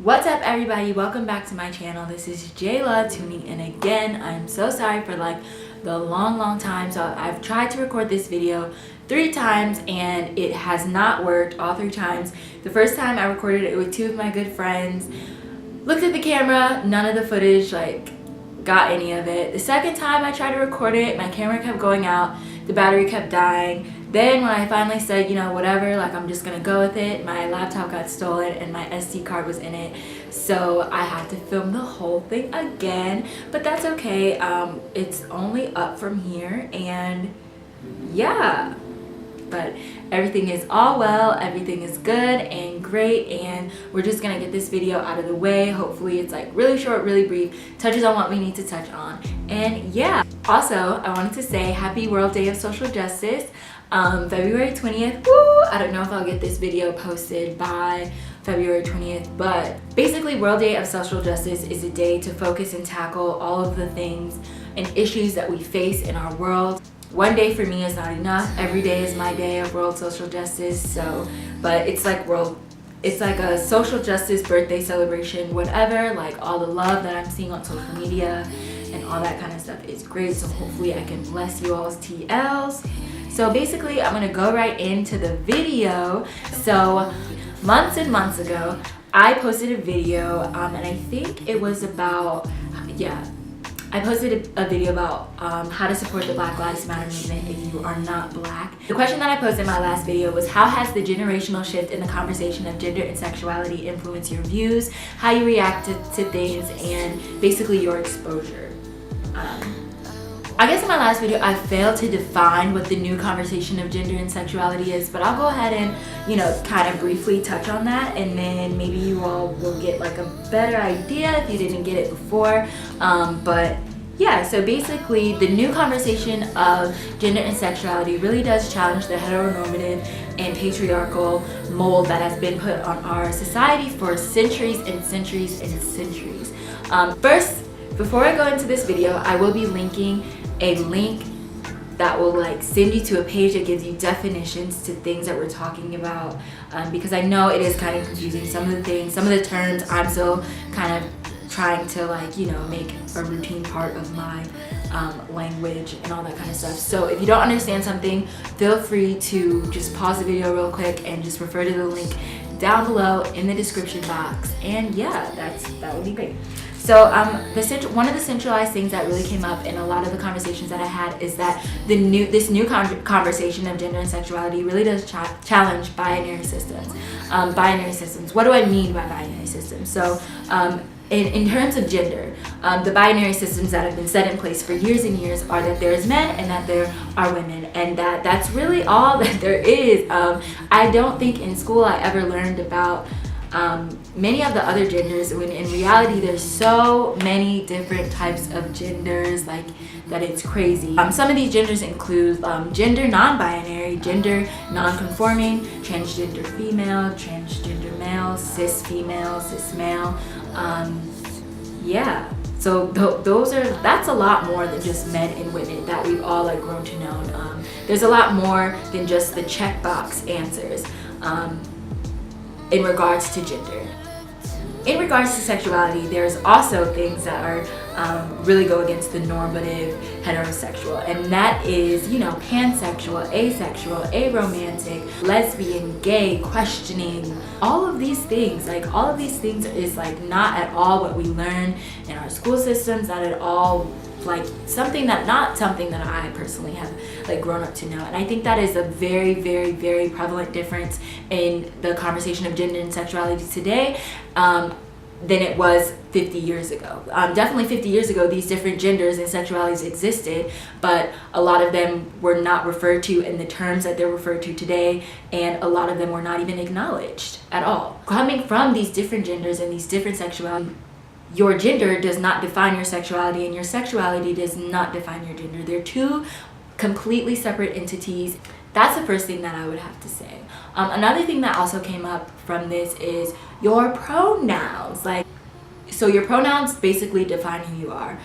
What's up, everybody? Welcome back to my channel. This is Jayla tuning in again. I'm so sorry for the long time. So I've tried to record this video 3 times and it has not worked all 3 times. The first time I recorded it with 2 of my good friends. Looked at the camera, none of the footage got any of it. The second time I tried to record it, my camera kept going out, the battery kept dying. Then when I finally said, whatever, I'm just gonna go with it, my laptop got stolen and my SD card was in it. So I had to film the whole thing again, but that's okay. It's only up from here, and yeah. But everything is all well, everything is good and great, and we're just gonna get this video out of the way. Hopefully it's really short, really brief, touches on what we need to touch on, and yeah. Also, I wanted to say happy World Day of Social Justice, February 20th. Woo! I don't know if I'll get this video posted by February 20th, but basically World Day of Social Justice is a day to focus and tackle all of the things and issues that we face in our world. One day for me is not enough. Every day is my day of World Social Justice. But it's like a social justice birthday celebration, whatever. All the love that I'm seeing on social media and all that kind of stuff is great. So hopefully I can bless you all's TLs. So basically I'm gonna go right into the video. So months and months ago, I posted a video, and I think it was about, I posted a video about how to support the Black Lives Matter movement if you are not Black. The question that I posted in my last video was, how has the generational shift in the conversation of gender and sexuality influenced your views, how you reacted to things, and basically your exposure? I guess in my last video I failed to define what the new conversation of gender and sexuality is, but I'll go ahead and kind of briefly touch on that, and then maybe you all will get a better idea if you didn't get it before. But yeah, so basically the new conversation of gender and sexuality really does challenge the heteronormative and patriarchal mold that has been put on our society for centuries and centuries and centuries. First, before I go into this video, I will be linking a link that will send you to a page that gives you definitions to things that we're talking about, because I know it is kind of confusing. Some of the terms I'm still kind of trying to make a routine part of my language and all that kind of stuff. So if you don't understand something, feel free to just pause the video real quick and just refer to the link down below in the description box, and yeah, that would be great. So one of the centralized things that really came up in a lot of the conversations that I had is that this new conversation of gender and sexuality really does challenge binary systems. Binary systems. What do I mean by binary systems? So in terms of gender, the binary systems that have been set in place for years and years are that there is men and that there are women, and that's really all that there is. I don't think in school I ever learned about many of the other genders, when in reality there's so many different types of genders that it's crazy. Some of these genders include gender non-binary, gender non-conforming, transgender female, transgender male, cis female, cis male. Yeah, so that's a lot more than just men and women that we've all grown to know. There's a lot more than just the checkbox answers in regards to gender. In regards to sexuality, there's also things that are really go against the normative heterosexual, and that is pansexual, asexual, aromantic, lesbian, gay, questioning, all of these things. All of these things is not at all what we learn in our school systems, not at all something that I personally have grown up to know. And I think that is a very, very, very prevalent difference in the conversation of gender and sexuality today than it was 50 years ago. Definitely 50 years ago, these different genders and sexualities existed, but a lot of them were not referred to in the terms that they're referred to today, and a lot of them were not even acknowledged at all. Coming from these different genders and these different sexualities, your gender does not define your sexuality, and your sexuality does not define your gender. They're 2 completely separate entities. That's the first thing that I would have to say. Another thing that also came up from this is your pronouns. So your pronouns basically define who you are.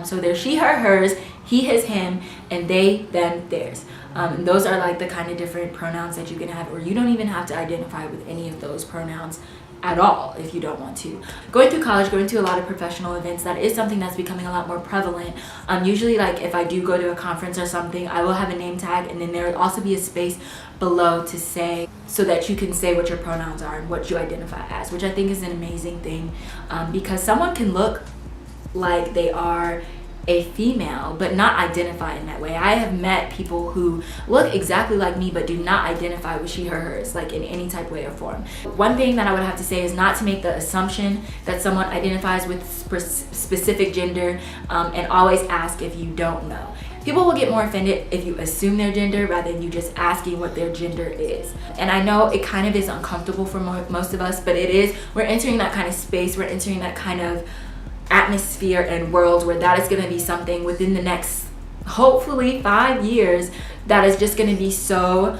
So there's she, her, hers, he, his, him, and they, them, theirs. And those are the kind of different pronouns that you can have, or you don't even have to identify with any of those pronouns at all if you don't want to. Going through college, going to a lot of professional events, that is something that's becoming a lot more prevalent. Usually, like if I do go to a conference or something, I will have a name tag, and then there will also be a space below to say, so that you can say what your pronouns are and what you identify as, which I think is an amazing thing, because someone can look like they are a female but not identify in that way. I have met people who look exactly like me but do not identify with she, her, hers, like in any type, way, or form. One thing that I would have to say is not to make the assumption that someone identifies with specific gender, and always ask if you don't know. People will get more offended if you assume their gender rather than you just asking what their gender is. And I know it kind of is uncomfortable for most of us, but it is. We're entering that kind of space. We're entering that kind of atmosphere and world where that is going to be something within the next, hopefully, 5 years, that is just going to be so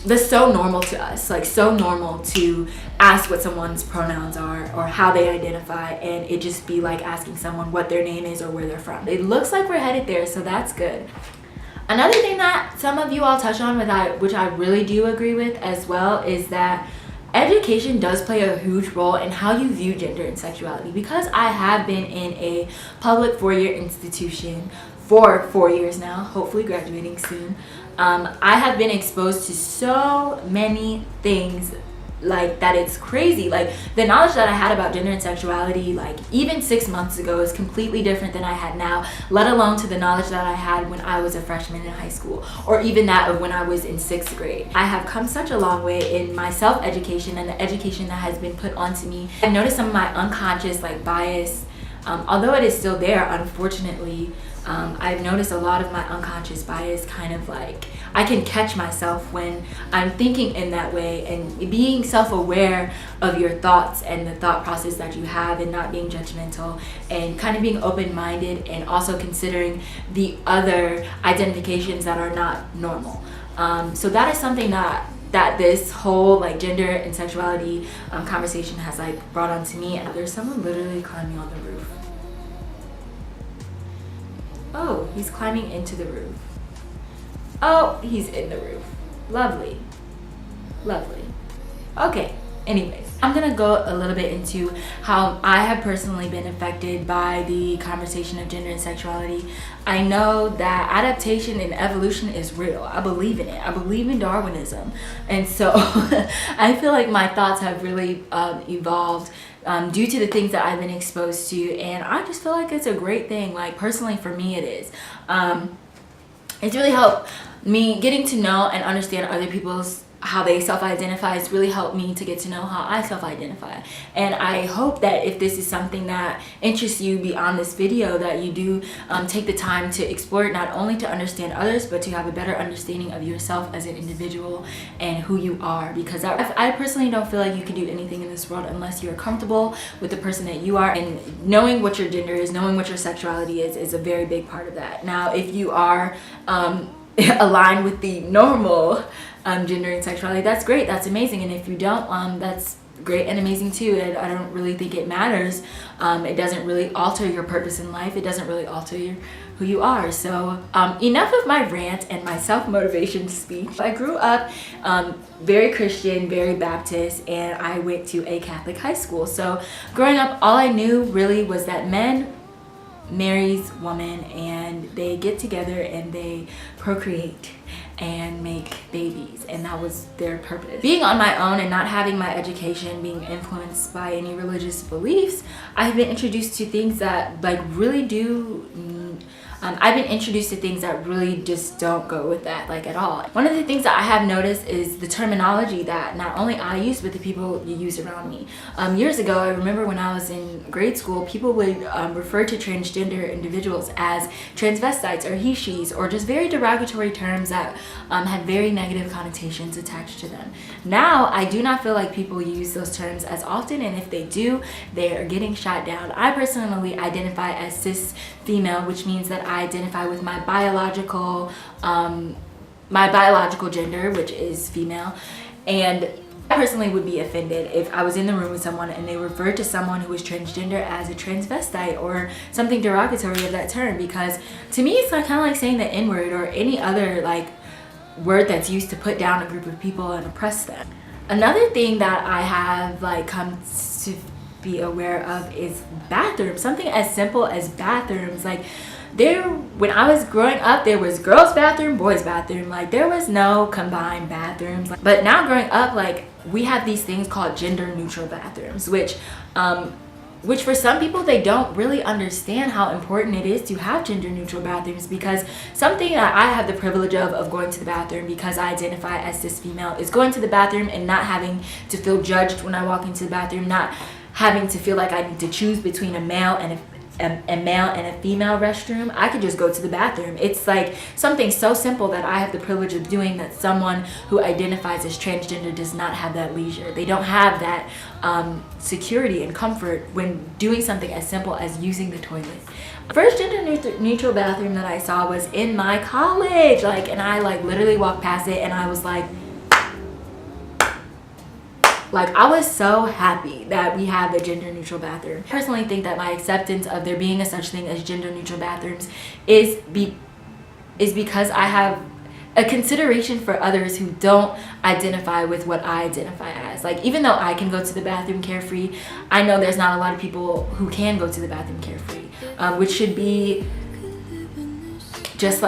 that's so normal to us, like so normal to ask what someone's pronouns are or how they identify, and it just be like asking someone what their name is or where they're from. It looks like we're headed there, so that's good. Another thing that some of you all touch on, which I really do agree with as well, is that education does play a huge role in how you view gender and sexuality. Because I have been in a public 4-year institution for 4 years now, hopefully graduating soon, I have been exposed to so many things like that. It's crazy. Like the knowledge that I had about gender and sexuality like even 6 months ago is completely different than I had now, let alone to the knowledge that I had when I was a freshman in high school, or even that of when I was in 6th grade. I have come such a long way in my self-education and the education that has been put onto me. I've noticed some of my unconscious like bias, although it is still there, unfortunately. I've noticed a lot of my unconscious bias, kind of like I can catch myself when I'm thinking in that way, and being self-aware of your thoughts and the thought process that you have, and not being judgmental, and kind of being open-minded, and also considering the other identifications that are not normal. So that is something that this whole like gender and sexuality conversation has like brought onto me. And there's someone literally climbing on the roof. Oh, he's climbing into the roof. Oh, he's in the roof. Lovely. Lovely. Okay, anyways, I'm gonna go a little bit into how I have personally been affected by the conversation of gender and sexuality. I know that adaptation and evolution is real. I believe in it. I believe in Darwinism. And so I feel like my thoughts have really evolved due to the things that I've been exposed to, and I just feel like it's a great thing. Like personally for me it is. It's really helped me getting to know and understand other people's how they self-identify. It's really helped me to get to know how I self-identify, and I hope that if this is something that interests you beyond this video, that you do take the time to explore it, not only to understand others but to have a better understanding of yourself as an individual and who you are. Because I personally don't feel like you can do anything in this world unless you're comfortable with the person that you are, and knowing what your gender is, knowing what your sexuality is a very big part of that. Now if you are aligned with the normal gender and sexuality, that's great, that's amazing. And if you don't, that's great and amazing too. I don't really think it matters. It doesn't really alter your purpose in life. It doesn't really alter who you are. So enough of my rant and my self-motivation speech. I grew up very Christian, very Baptist, and I went to a Catholic high school. So growing up, all I knew really was that men marries woman and they get together and they procreate and make babies, and that was their purpose. Being on my own and not having my education being influenced by any religious beliefs, I've been introduced to things that like really do I've been introduced to things that really just don't go with that, like at all. One of the things that I have noticed is the terminology that not only I use, but the people you use around me. Years ago, I remember when I was in grade school, people would refer to transgender individuals as transvestites or he, she's, or just very derogatory terms that had very negative connotations attached to them. Now, I do not feel like people use those terms as often, and if they do, they are getting shot down. I personally identify as cis female, which means that I identify with my biological gender, which is female. And I personally would be offended if I was in the room with someone and they referred to someone who was transgender as a transvestite or something derogatory of that term, because to me it's like kind of like saying the N-word or any other like word that's used to put down a group of people and oppress them. Another thing that I have like come to be aware of is bathrooms. Something as simple as bathrooms. Like when I was growing up, there was girls' bathroom, boys' bathroom. Like there was no combined bathrooms. But now growing up, like we have these things called gender neutral bathrooms, which for some people, they don't really understand how important it is to have gender neutral bathrooms, because something that I have the privilege of going to the bathroom because I identify as cis female is going to the bathroom and not having to feel judged when I walk into the bathroom, not having to feel like I need to choose between a male and a female restroom. I could just go to the bathroom. It's like something so simple that I have the privilege of doing that someone who identifies as transgender does not have that leisure. They don't have that security and comfort when doing something as simple as using the toilet. First gender neutral bathroom that I saw was in my college, and I literally walked past it and I was like I was so happy that we have a gender neutral bathroom. I personally think that my acceptance of there being a such thing as gender neutral bathrooms is because I have a consideration for others who don't identify with what I identify as. Even though I can go to the bathroom carefree, I know there's not a lot of people who can go to the bathroom carefree, which should be just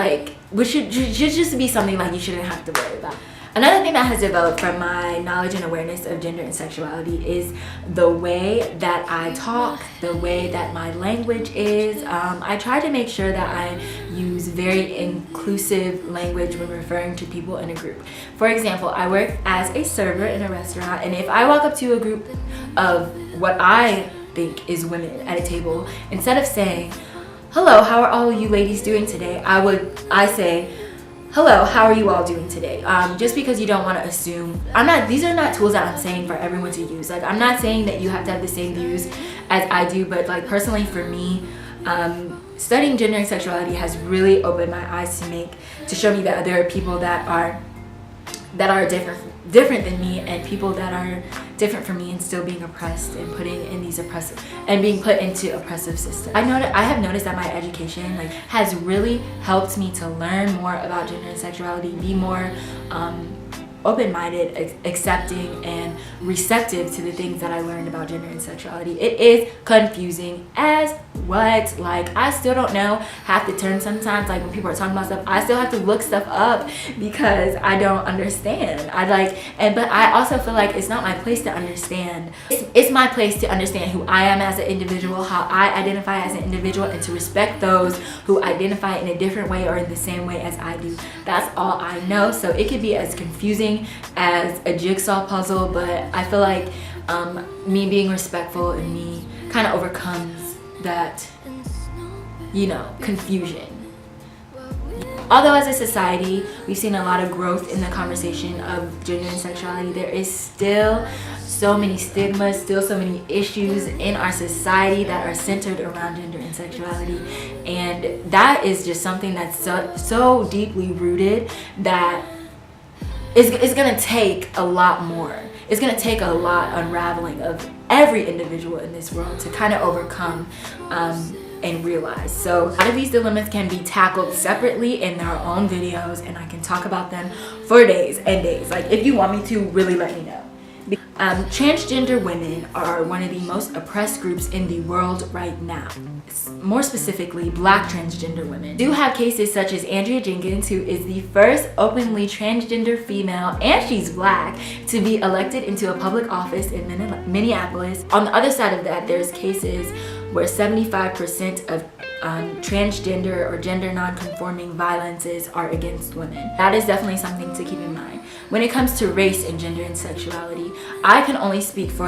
which should just be something you shouldn't have to worry about. Another thing that has developed from my knowledge and awareness of gender and sexuality is the way that I talk, the way that my language is. I try to make sure that I use very inclusive language when referring to people in a group. For example, I work as a server in a restaurant, and if I walk up to a group of what I think is women at a table, instead of saying, "Hello, how are all of you ladies doing today?" I say, "Hello, how are you all doing today?" Just because you don't want to assume. These are not tools that I'm saying for everyone to use. I'm not saying that you have to have the same views as I do, but personally for me, studying gender and sexuality has really opened my eyes to show me that there are people that are different than me, and people that are different from me and still being oppressed and being put into oppressive systems. I have noticed that my education has really helped me to learn more about gender and sexuality, be more open-minded, accepting, and receptive to the things that I learned about gender and sexuality. It is confusing as what. I still don't know half the terms sometimes. When people are talking about stuff, I still have to look stuff up because I don't understand. But I also feel like it's not my place to understand. It's my place to understand who I am as an individual, how I identify as an individual, and to respect those who identify in a different way or in the same way as I do. That's all I know. So it could be as confusing as a jigsaw puzzle, but I feel like me being respectful and me kind of overcomes that, confusion. Although as a society, we've seen a lot of growth in the conversation of gender and sexuality, there is still so many stigmas, still so many issues in our society that are centered around gender and sexuality. And that is just something that's so deeply rooted that it's going to take a lot more. It's going to take a lot unraveling of every individual in this world to kind of overcome and realize. So a lot of these dilemmas can be tackled separately in their own videos, and I can talk about them for days and days. If you want me to, really let me know. Transgender women are one of the most oppressed groups in the world right now. More specifically, Black transgender women. We do have cases such as Andrea Jenkins, who is the first openly transgender female, and she's Black, to be elected into a public office in Minneapolis. On the other side of that, there's cases where 75% of transgender or gender non-conforming violences are against women. That is definitely something to keep in mind. When it comes to race and gender and sexuality, I can only speak for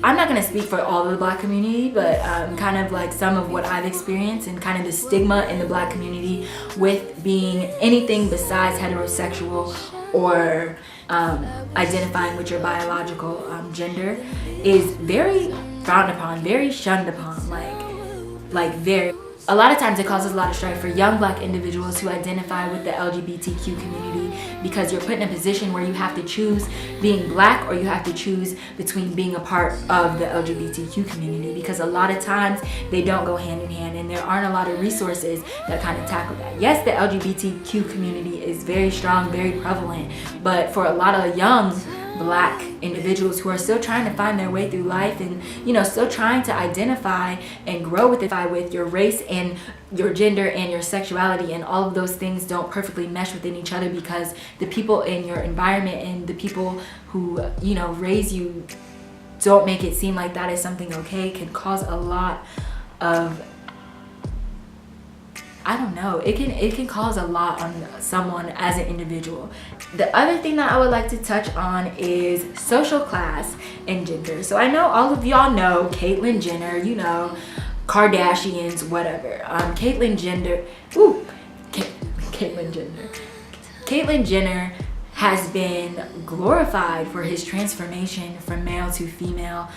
I'm not going to speak for all of the Black community, but kind of some of what I've experienced and kind of the stigma in the Black community with being anything besides heterosexual or identifying with your biological gender is very frowned upon, very shunned upon, very. A lot of times it causes a lot of strife for young Black individuals who identify with the LGBTQ community, because you're put in a position where you have to choose being Black or you have to choose between being a part of the LGBTQ community, because a lot of times they don't go hand in hand and there aren't a lot of resources that kind of tackle that. Yes, the LGBTQ community is very strong, very prevalent, but for a lot of young Black individuals who are still trying to find their way through life, and still trying to identify and grow with your race and your gender and your sexuality, and all of those things don't perfectly mesh within each other because the people in your environment and the people who raise you don't make it seem like that is something okay. Can cause a lot of, I don't know, it can cause a lot on someone as an individual. The other thing that I would like to touch on is social class and gender. So I know all of y'all know Caitlyn Jenner, Kardashians, whatever. Caitlyn Jenner has been glorified for his transformation from male to female.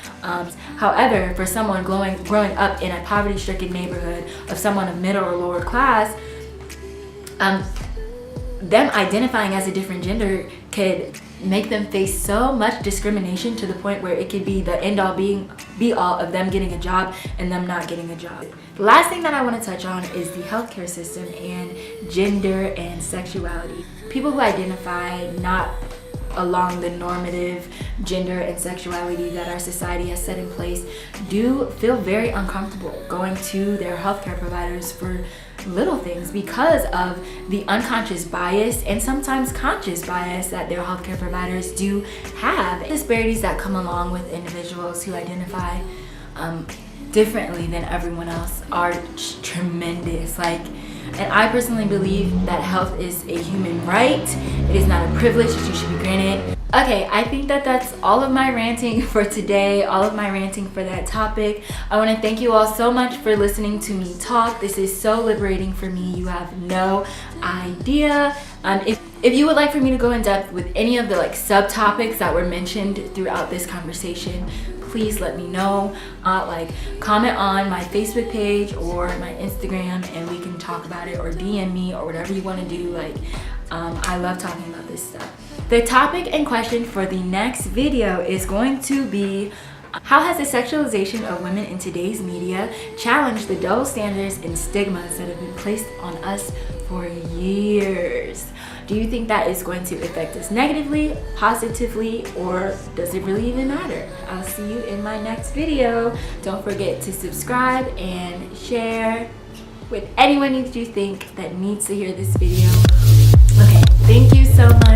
However, for someone growing up in a poverty-stricken neighborhood of someone of middle or lower class, them identifying as a different gender could make them face so much discrimination to the point where it could be the end-all be-all of them getting a job and them not getting a job. The last thing that I want to touch on is the healthcare system and gender and sexuality. People who identify not along the normative gender and sexuality that our society has set in place do feel very uncomfortable going to their healthcare providers for little things because of the unconscious bias and sometimes conscious bias that their healthcare providers do have. Disparities that come along with individuals who identify differently than everyone else are tremendous. And I personally believe that health is a human right. It is not a privilege that you should be granted. Okay, I think that that's all of my ranting for today, all of my ranting for that topic. I want to thank you all so much for listening to me talk. This is so liberating for me. You have no idea. If you would like for me to go in depth with any of the subtopics that were mentioned throughout this conversation, please let me know. Comment on my Facebook page or my Instagram and we can talk about it, or DM me, or whatever you want to do. I love talking about this stuff. The topic and question for the next video is going to be, how has the sexualization of women in today's media challenged the double standards and stigmas that have been placed on us for years? Do you think that is going to affect us negatively, positively, or does it really even matter? I'll see you in my next video. Don't forget to subscribe and share with anyone that you think that needs to hear this video. Okay, thank you so much.